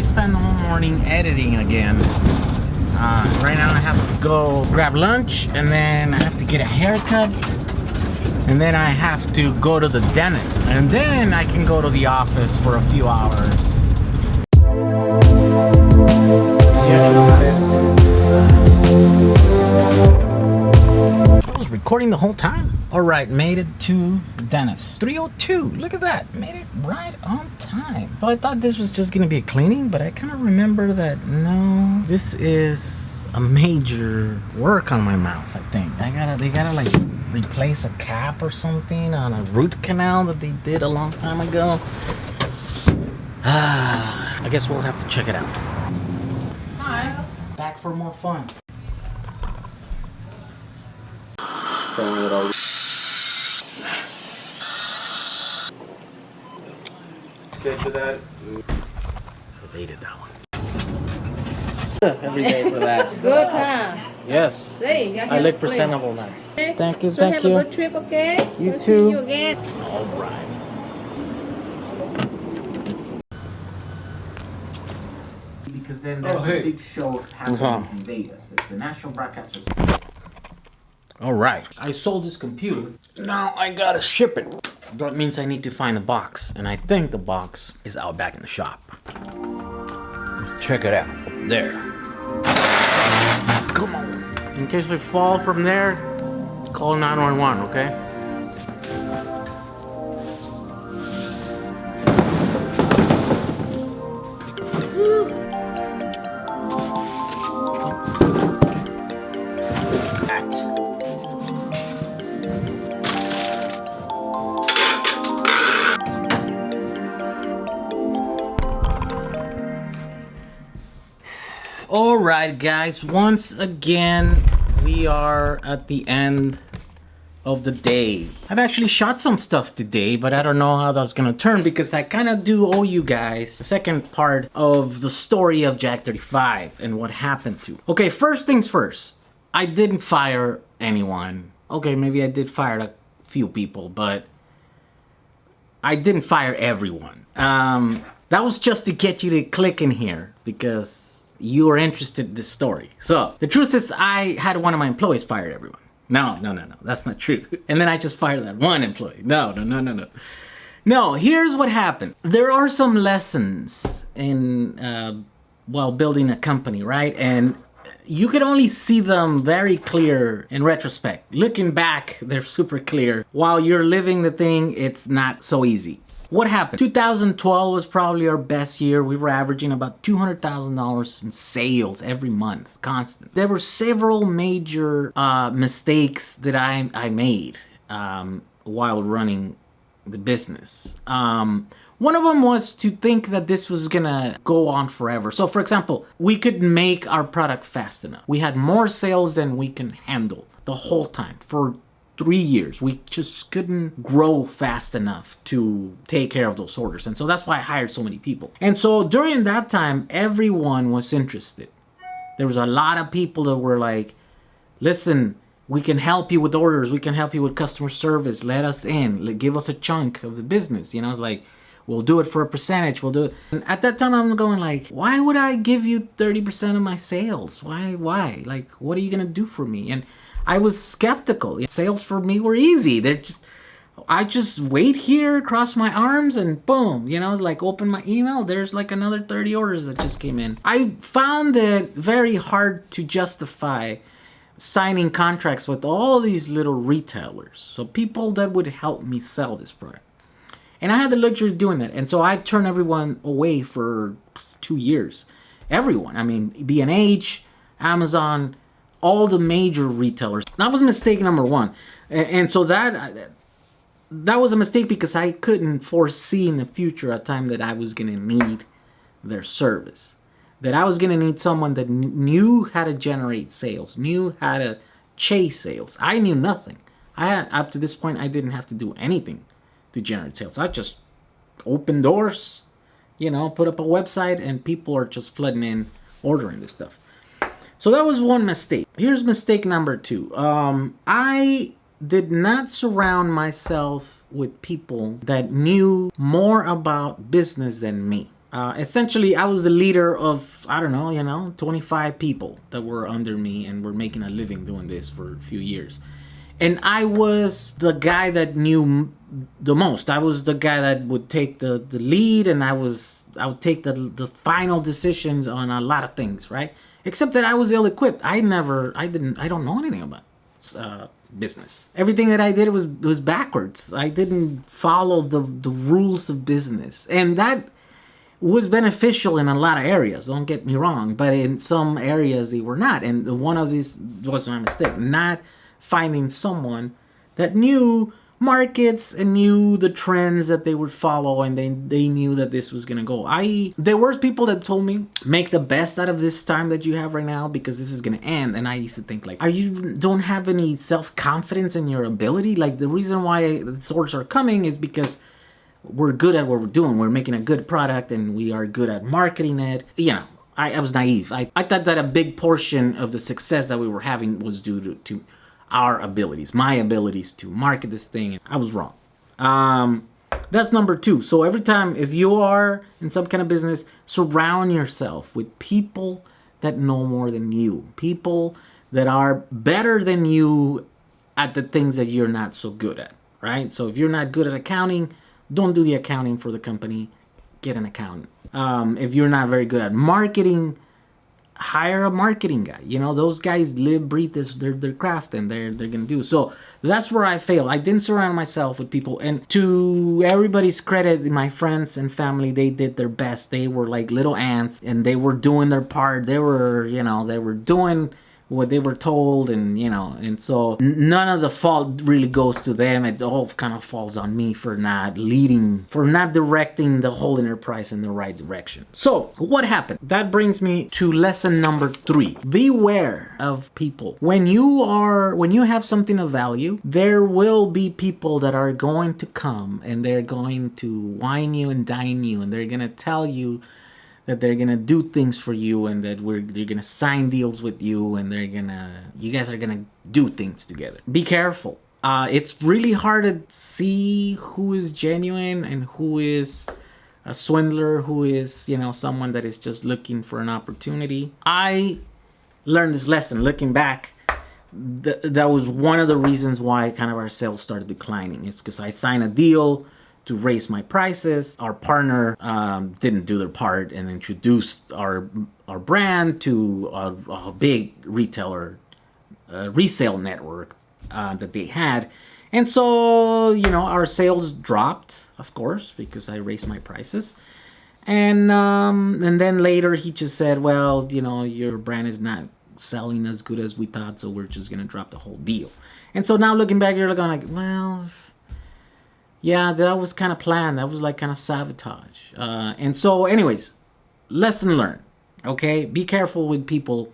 spent the whole morning editing again. Right now I have to go grab lunch, and then I have to get a haircut, and then I have to go to the dentist, and then I can go to the office for a few hours. Yeah, you know how it is. I was recording the whole time. Alright, made it to the dentist. 3:02, look at that. Made it right on time. So I thought this was just gonna be a cleaning, but I kind of remember that no, this is a major work on my mouth, I think. They gotta like replace a cap or something on a root canal that they did a long time ago. I guess we'll have to check it out. Hi, back for more fun. Get to that. Evaded that one. Every day for that. Good, huh? Yes. See, I look presentable now. Thank you, so thank have you. a good trip, okay? You We'll too. See you again. All right. Because then there's a big show happening in Vegas. It's the National Broadcasters. All right. I sold this computer. Now I gotta ship it. That means I need to find a box, and I think the box is out back in the shop. Let's check it out. There. Come on. In case we fall from there, call 911, okay? Alright guys, once again we are at the end of the day. I've actually shot some stuff today, but I don't know how that's gonna turn because I kind of do owe you guys the second part of the story of Jack 35 and what happened to. Okay, first things first, I didn't fire anyone. Okay, maybe I did fire a few people, but I didn't fire everyone. That was just to get you to click in here because you are interested in this story. So the truth is I had one of my employees fire everyone. No, that's not true. And then I just fired that one employee. No. No, here's what happened. There are some lessons in while building a company, right? And you could only see them very clear in retrospect. Looking back, they're super clear. While you're living the thing, it's not so easy. What happened? 2012 was probably our best year. We were averaging about $200,000 in sales every month, constant. There were several major mistakes that I made while running the business. One of them was to think that this was gonna go on forever. So for example, we could make our product fast enough. We had more sales than we can handle the whole time for 3 years. We just couldn't grow fast enough to take care of those orders. And so that's why I hired so many people. And so during that time, everyone was interested. There was a lot of people that were like, listen, we can help you with orders. We can help you with customer service. Let us in. Give us a chunk of the business. You know, it's like, we'll do it for a percentage. We'll do it. And at that time, I'm going like, why would I give you 30% of my sales? Why? Like, what are you going to do for me? And I was skeptical. Sales for me were easy. I just wait here, cross my arms, and boom, you know, like open my email, there's like another 30 orders that just came in. I found it very hard to justify signing contracts with all these little retailers. So people that would help me sell this product. And I had the luxury of doing that. And so I turned everyone away for 2 years. Everyone. I mean, B&H, Amazon, all the major retailers. That was mistake number one. And so that was a mistake because I couldn't foresee in the future a time that I was going to need their service. That I was going to need someone that knew how to generate sales, knew how to chase sales. I knew nothing. Up to this point, I didn't have to do anything to generate sales. I just opened doors, you know, put up a website, and people are just flooding in, ordering this stuff. So that was one mistake. Here's mistake number two. I did not surround myself with people that knew more about business than me. Essentially, I was the leader of, I don't know, 25 people that were under me and were making a living doing this for a few years. And I was the guy that knew the most. I was the guy that would take the lead, and I would take the final decisions on a lot of things, right? Except that I was ill-equipped. I don't know anything about business. Everything that I did was backwards. I didn't follow the rules of business, and that was beneficial in a lot of areas, don't get me wrong, but in some areas they were not. And one of these was my mistake, not finding someone that knew markets and knew the trends that they would follow, and they knew that this was gonna go. There were people that told me, make the best out of this time that you have right now because this is gonna end. And I used to think like, don't have any self-confidence in your ability? Like, the reason why the swords are coming is because we're good at what we're doing. We're making a good product and we are good at marketing it. I was naive. I thought that a big portion of the success that we were having was due to our abilities, my abilities to market this thing. I was wrong. That's number 2. So every time, if you are in some kind of business, surround yourself with people that know more than you. People that are better than you at the things that you're not so good at, right? So if you're not good at accounting, don't do the accounting for the company. Get an accountant. If you're not very good at marketing, hire a marketing guy. Those guys live, breathe this, their craft, and they're gonna do. So that's where I failed. I didn't surround myself with people. And to everybody's credit, my friends and family, they did their best. They were like little ants, and they were doing their part. They were doing what they were told, and so none of the fault really goes to them. It all kind of falls on me for not leading, for not directing the whole enterprise in the right direction. So what happened? That brings me to lesson number 3. Beware of people. When you have something of value, there will be people that are going to come and they're going to wine you and dine you, and they're going to tell you that they're gonna do things for you, and that they're gonna sign deals with you, and you guys are gonna do things together. Be careful. It's really hard to see who is genuine and who is a swindler, who is someone that is just looking for an opportunity. I learned this lesson looking back. That was one of the reasons why kind of our sales started declining. It's because I signed a deal to raise my prices. Our partner didn't do their part and introduced our brand to a big retailer resale network that they had. And so, our sales dropped, of course, because I raised my prices. And then later he just said, well, your brand is not selling as good as we thought, so we're just going to drop the whole deal. And so now looking back, you're going like, well, yeah, that was kind of planned. That was like kind of sabotage. And so anyways, lesson learned, okay? Be careful with people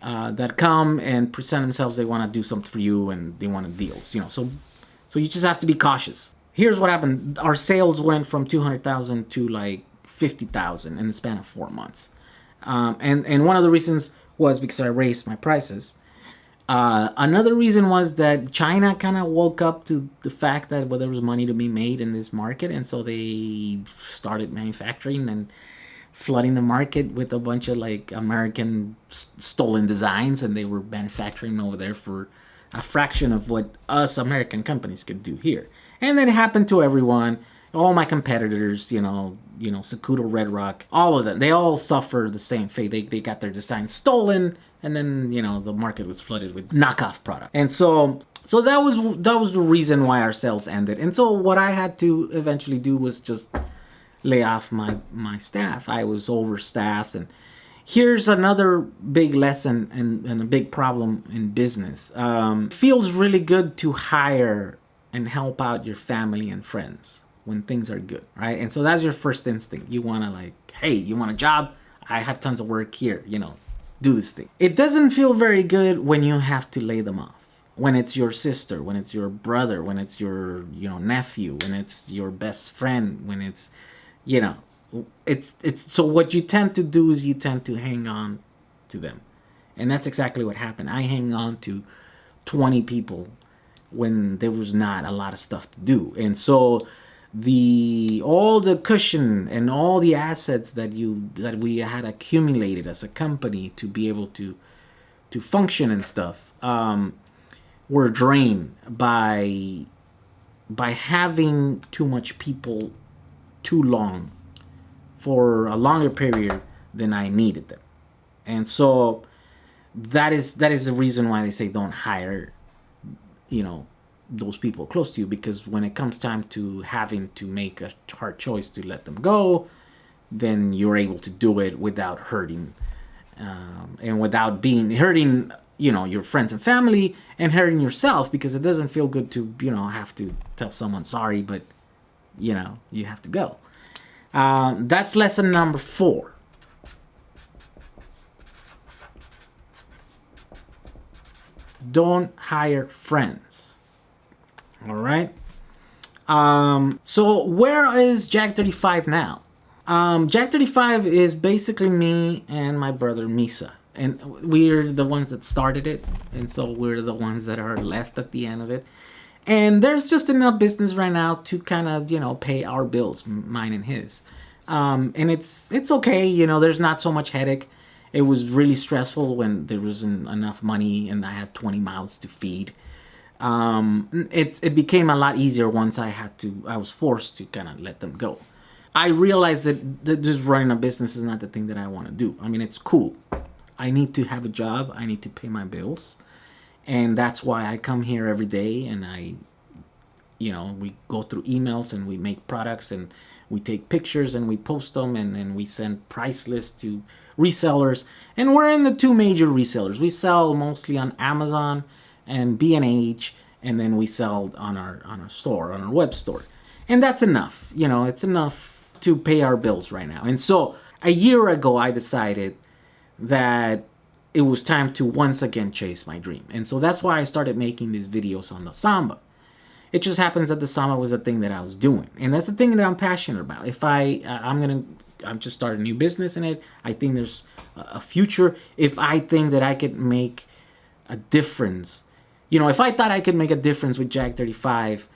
that come and present themselves. They want to do something for you and they want deals, So you just have to be cautious. Here's what happened. Our sales went from 200,000 to like 50,000 in the span of 4 months. And one of the reasons was because I raised my prices. Another reason was that China kind of woke up to the fact that there was money to be made in this market, and so they started manufacturing and flooding the market with a bunch of like American stolen designs, and they were manufacturing over there for a fraction of what us American companies could do here. And that happened to everyone. All my competitors, Sakudo, Red Rock, all of them, they all suffer the same fate. They got their designs stolen, and then the market was flooded with knockoff product. And so that was the reason why our sales ended. And so what I had to eventually do was just lay off my staff. I was overstaffed. And here's another big lesson and a big problem in business. It feels really good to hire and help out your family and friends when things are good, right? And so that's your first instinct. You want to hey, you want a job? I have tons of work here, do this thing. It doesn't feel very good when you have to lay them off. When it's your sister, when it's your brother, when it's your, nephew, when it's your best friend, when it's, it's so what you tend to do is you tend to hang on to them. And that's exactly what happened. I hang on to 20 people when there was not a lot of stuff to do. And so all the cushion and all the assets that we had accumulated as a company to be able to function and stuff, were drained by having too much people too long, for a longer period than I needed them. And so that is the reason why they say don't hire, those people close to you, because when it comes time to having to make a hard choice to let them go, then you're able to do it without hurting, and without being hurting, your friends and family, and hurting yourself, because it doesn't feel good to, have to tell someone sorry, but you have to go. That's lesson number 4. Don't hire friends. All right. So where is Jack 35 now? Jack 35 is basically me and my brother Misa. And we're the ones that started it. And so we're the ones that are left at the end of it. And there's just enough business right now to kind of, pay our bills, mine and his. And it's okay. There's not so much headache. It was really stressful when there wasn't enough money and I had 20 mouths to feed. It became a lot easier once I was forced to kind of let them go. I realized that just running a business is not the thing that I want to do. I mean, it's cool. I need to have a job. I need to pay my bills. And that's why I come here every day, and we go through emails and we make products and we take pictures and we post them, and then we send price lists to resellers. And we're in the 2 major resellers. We sell mostly on Amazon and B&H, and then we sell on our store, on our web store. And that's enough. It's enough to pay our bills right now. And so a year ago, I decided that it was time to once again chase my dream. And so that's why I started making these videos on the samba. It just happens that the samba was the thing that I was doing. And that's the thing that I'm passionate about. If I'm just starting a new business in it. I think there's a future. If I think that I could make a difference, if I thought I could make a difference with Jack 35,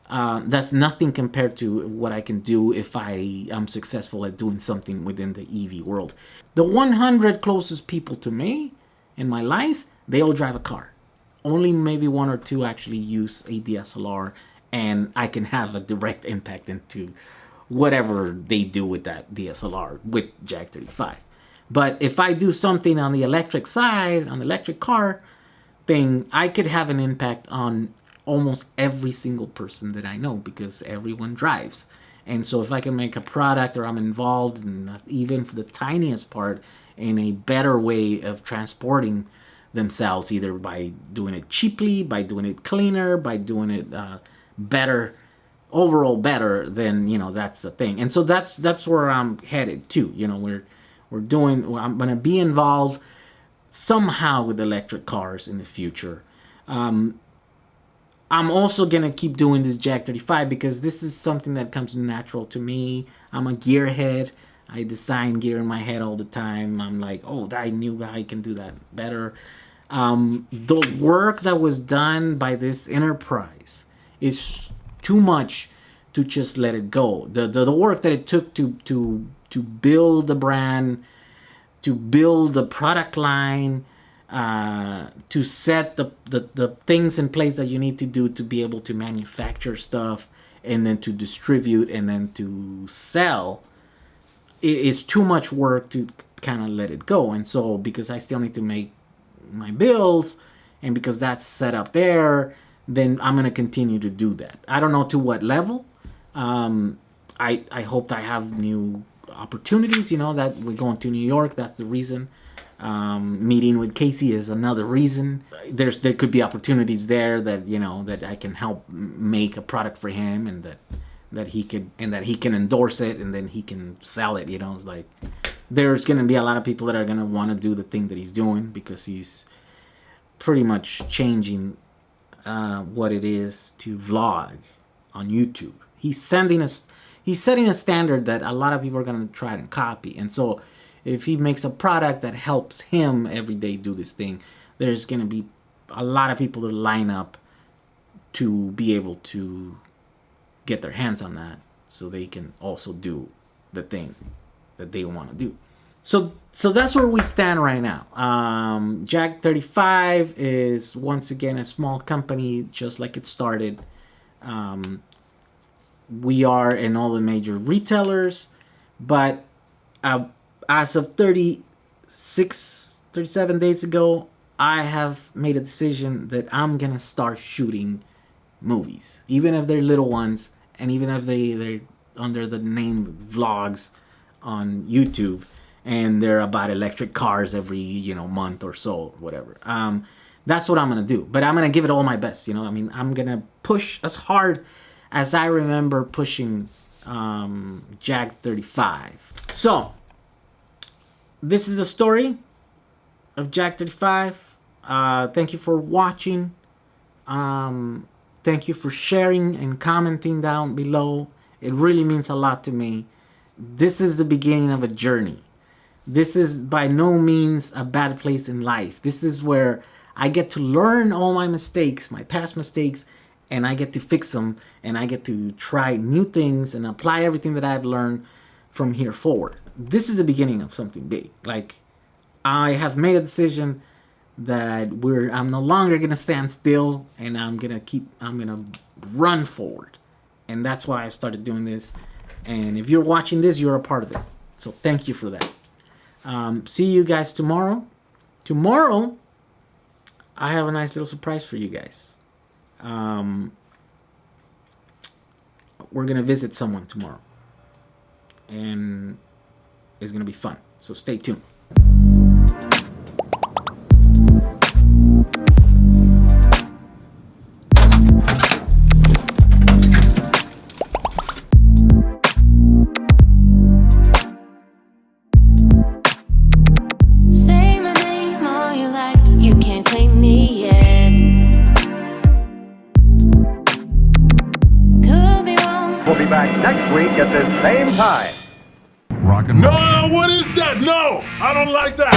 that's nothing compared to what I can do if I am successful at doing something within the EV world. The 100 closest people to me in my life, they all drive a car. Only maybe 1 or 2 actually use a DSLR, and I can have a direct impact into whatever they do with that DSLR with Jack 35. But if I do something on the electric side, on the electric car thing, I could have an impact on almost every single person that I know, because everyone drives. And so if I can make a product, or I'm involved in, even for the tiniest part, in a better way of transporting themselves, either by doing it cheaply, by doing it cleaner, by doing it better, overall better, then that's the thing. And so that's where I'm headed to. I'm gonna be involved somehow with electric cars in the future. I'm also gonna keep doing this Jack 35 because this is something that comes natural to me. I'm a gearhead. I design gear in my head all the time. I'm like, oh, I knew I can do that better. The work that was done by this enterprise is too much to just let it go. The work that it took to build the brand, to build the product line, to set the things in place that you need to do to be able to manufacture stuff, and then to distribute, and then to sell, is too much work to kind of let it go. And so because I still need to make my bills, and because that's set up there, then I'm going to continue to do that. I don't know to what level. I hope I have new opportunities, that we're going to New York. That's the reason. Meeting with Casey is another reason. There could be opportunities there that that I can help make a product for him, and that he can endorse it, and then he can sell it. It's like there's gonna be a lot of people that are gonna want to do the thing that he's doing, because he's pretty much changing what it is to vlog on YouTube. He's setting a standard that a lot of people are gonna try and copy, and so if he makes a product that helps him every day do this thing, there's going to be a lot of people that line up to be able to get their hands on that so they can also do the thing that they want to do. So that's where we stand right now. Jag 35 is once again a small company, just like it started. We are in all the major retailers, but as of 37 days ago, I have made a decision that I'm gonna start shooting movies, even if they're little ones, and even if they're under the name vlogs on YouTube, and they're about electric cars every month or so, whatever. That's what I'm gonna do, but I'm gonna give it all my best. I mean, I'm gonna push as hard as I remember pushing Jag 35. So this is a story of Jag 35. Thank you for watching. Thank you for sharing and commenting down below. It really means a lot to me. This is the beginning of a journey. This is by no means a bad place in life. This is where I get to learn all my mistakes, my past mistakes, and I get to fix them, and I get to try new things and apply everything that I've learned from here forward. This is the beginning of something big. Like, I have made a decision that I'm no longer gonna stand still, and I'm gonna run forward. And that's why I started doing this. And if you're watching this, you're a part of it. So thank you for that. See you guys tomorrow. Tomorrow, I have a nice little surprise for you guys. We're gonna visit someone tomorrow, and it's gonna be fun. So stay tuned. Say my name all you like, you can't claim me yet. Could be wrong. We'll be back next week at this same time. No, what is that? No, I don't like that.